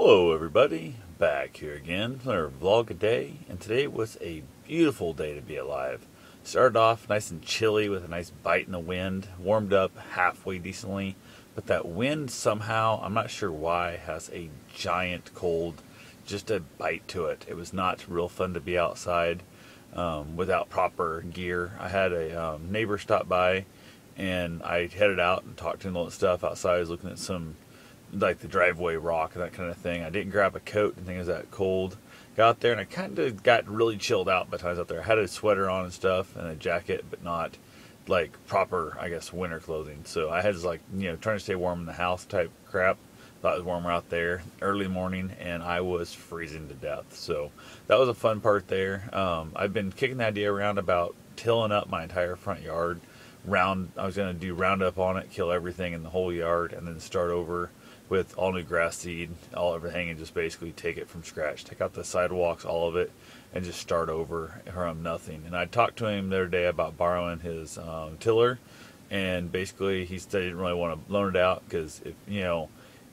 Hello everybody, back here again for another vlog a day, and today was a beautiful day to be alive. Started off nice and chilly with a nice bite in the wind, warmed up halfway decently, but that wind somehow, I'm not sure why, has a giant cold, just a bite to it. It was not real fun to be outside without proper gear. I had a neighbor stop by, and I headed out and talked to him and stuff outside. I was looking at some like the driveway rock and that kind of thing. I didn't grab a coat and things that cold. Got out there and I kind of got really chilled out by the time I was out there. I had a sweater on and stuff and a jacket, but not like proper, I guess, winter clothing. So I had to trying to stay warm in the house type crap. Thought it was warmer out there early morning and I was freezing to death. So that was a fun part there. I've been kicking the idea around about tilling up my entire front yard. I was going to do Roundup on it, kill everything in the whole yard, and then start over with all new grass seed, everything, and just basically take it from scratch. Take out the sidewalks, all of it, and just start over from nothing. And I talked to him the other day about borrowing his tiller, and basically he said he didn't really want to loan it out because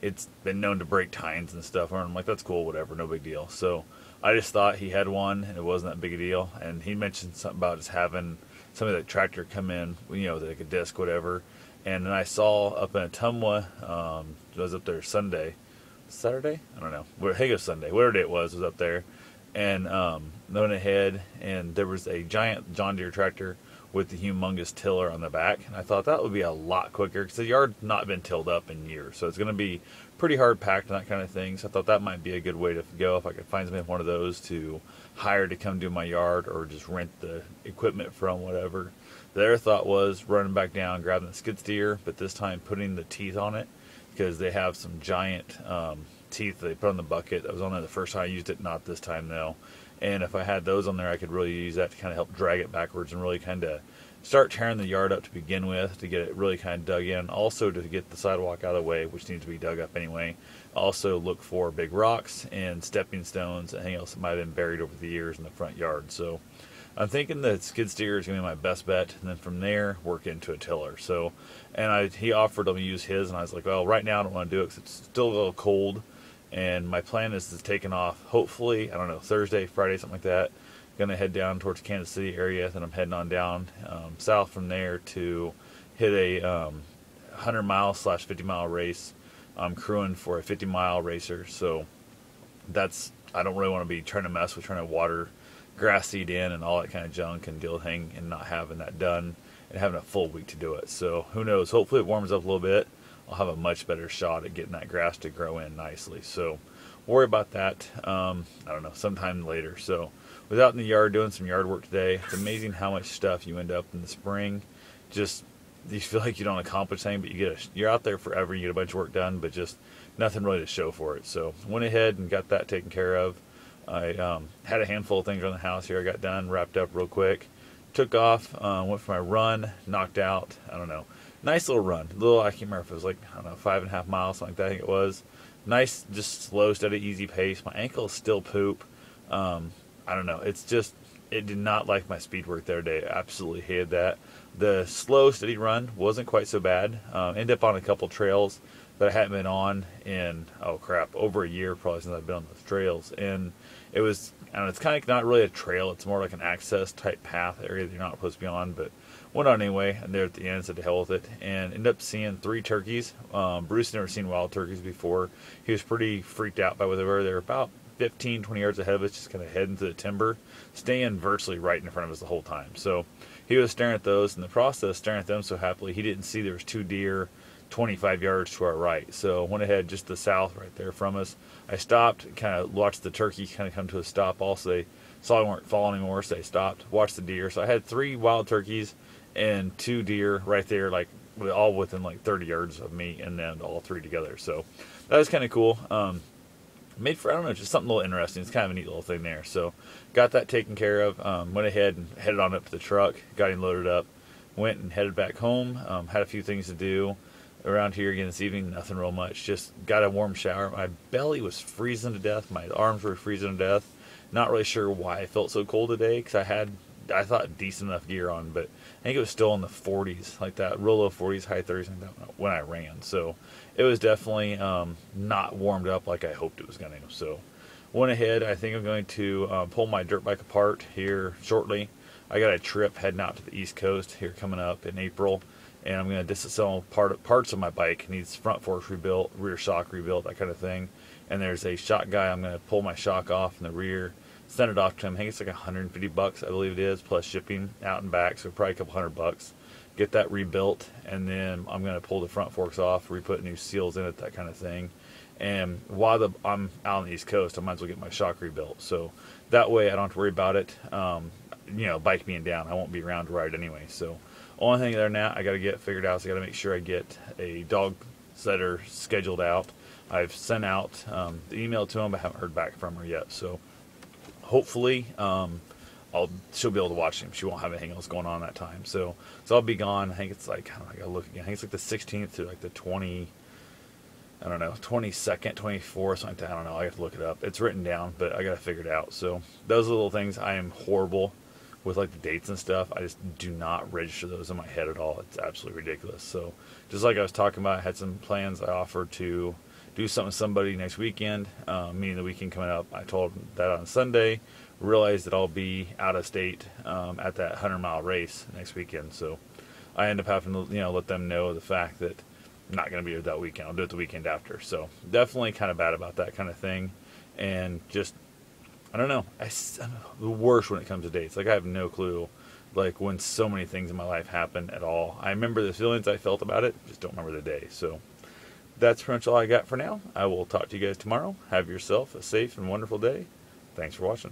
it's been known to break tines and stuff. And I'm like, that's cool, whatever, no big deal. So I just thought he had one, and it wasn't that big a deal. And he mentioned something about just having somebody that tractor come in, like a disc, whatever. And then I saw up in Ottumwa, I was up there Saturday? I don't know. I think it was Sunday. Whatever day it was up there. And went ahead, and there was a giant John Deere tractor with the humongous tiller on the back. And I thought that would be a lot quicker because the yard's not been tilled up in years. So it's going to be pretty hard packed and that kind of thing. So I thought that might be a good way to go if I could find somebody one of those to hire to come do my yard or just rent the equipment from, whatever. The other thought was running back down, grabbing the skid steer, but this time putting the teeth on it because they have some giant teeth they put on the bucket. I was on there the first time I used it, not this time though. And if I had those on there, I could really use that to kind of help drag it backwards and really kind of start tearing the yard up to begin with, to get it really kind of dug in. Also to get the sidewalk out of the way, which needs to be dug up anyway. Also look for big rocks and stepping stones and anything else that might have been buried over the years in the front yard. So I'm thinking the skid steer is going to be my best bet, and then from there work into a tiller. So, and he offered to use his, and I was like, well, right now I don't want to do it because it's still a little cold, and my plan is to take it off, hopefully, I don't know, Thursday, Friday, something like that. Going to head down towards Kansas City area, then I'm heading on down south from there to hit a 100-mile / 50-mile race. I'm crewing for a 50-mile racer, so I don't really want to be trying to water grass seed in and all that kind of junk and deal with and not having that done and having a full week to do it. So who knows, hopefully it warms up a little bit. I'll have a much better shot at getting that grass to grow in nicely. So worry about that I don't know, sometime later. So was out in the yard doing some yard work today. It's amazing how much stuff you end up in the spring. Just you feel like you don't accomplish anything, but you're out there forever, you get a bunch of work done, but just nothing really to show for it. So went ahead and got that taken care of. I had a handful of things around the house here I got done, wrapped up real quick. Took off, went for my run, knocked out, I don't know, nice little run. I can't remember if it was 5.5 miles, something like that I think it was. Nice, just slow, steady, easy pace. My ankle is still poop. I don't know, it did not like my speed work the other day. Absolutely hated that. The slow, steady run wasn't quite so bad. Ended up on a couple trails that I hadn't been on in, over a year probably since I've been on those trails. And it was, it's kind of not really a trail, it's more like an access type path area that you're not supposed to be on, but went on anyway, and there at the end said to hell with it, and ended up seeing 3 turkeys. Bruce had never seen wild turkeys before. He was pretty freaked out by what they were. They were about 15-20 yards ahead of us, just kind of heading to the timber, staying virtually right in front of us the whole time. So he was staring at those, in the process staring at them so happily, he didn't see there was 2 deer 25 yards to our right. So went ahead just to the south right there from us. I stopped, kind of watched the turkey kind of come to a stop. Also, they saw we weren't following anymore, so they stopped, watched the deer. So I had 3 wild turkeys and 2 deer right there, all within 30 yards of me, and then all 3 together. So that was kind of cool. Made for, I don't know, just something a little interesting. It's kind of a neat little thing there. So got that taken care of. Went ahead and headed on up to the truck, got him loaded up, went and headed back home. Had a few things to do around here again this evening. Nothing real much. Just got a warm shower. My belly was freezing to death. My arms were freezing to death. Not really sure why I felt so cold today, because I thought decent enough gear on, but I think it was still in the 40s, like that, real low 40s, high 30s when I ran. So it was definitely not warmed up like I hoped it was going to. So went ahead. I think I'm going to pull my dirt bike apart here shortly. I got a trip heading out to the East Coast here coming up in April, and I'm going to disassemble parts of my bike. It needs front forks rebuilt, rear shock rebuilt, that kind of thing. And there's a shock guy. I'm going to pull my shock off in the rear, send it off to him. I think it's like $150, I believe it is, plus shipping out and back, so probably a couple $100. Get that rebuilt, and then I'm going to pull the front forks off, re-put new seals in it, that kind of thing. And while I'm out on the East Coast, I might as well get my shock rebuilt. So that way I don't have to worry about it. Bike being down, I won't be around to ride anyway. So only thing there now I got to get figured out is I got to make sure I get a dog setter scheduled out. I've sent out the email to him, but haven't heard back from her yet. So hopefully she'll be able to watch him. She won't have anything else going on that time. So I'll be gone. I think it's like, I gotta look again. I think it's like the 16th through like the 22nd, 24th, something like that. I don't know. I have to look it up. It's written down, but I got to figure it out. So those are little things. I am horrible with like the dates and stuff. I just do not register those in my head at all. It's absolutely ridiculous. So just like I was talking about, I had some plans. I offered to do something with somebody next weekend, meaning the weekend coming up. I told them that on Sunday. Realized that I'll be out of state at that 100-mile race next weekend. So I end up having to let them know the fact that I'm not going to be here that weekend. I'll do it the weekend after. So definitely kind of bad about that kind of thing. And just, I don't know. I'm the worst when it comes to dates. Like I have no clue like when so many things in my life happen at all. I remember the feelings I felt about it, just don't remember the day. So that's pretty much all I got for now. I will talk to you guys tomorrow. Have yourself a safe and wonderful day. Thanks for watching.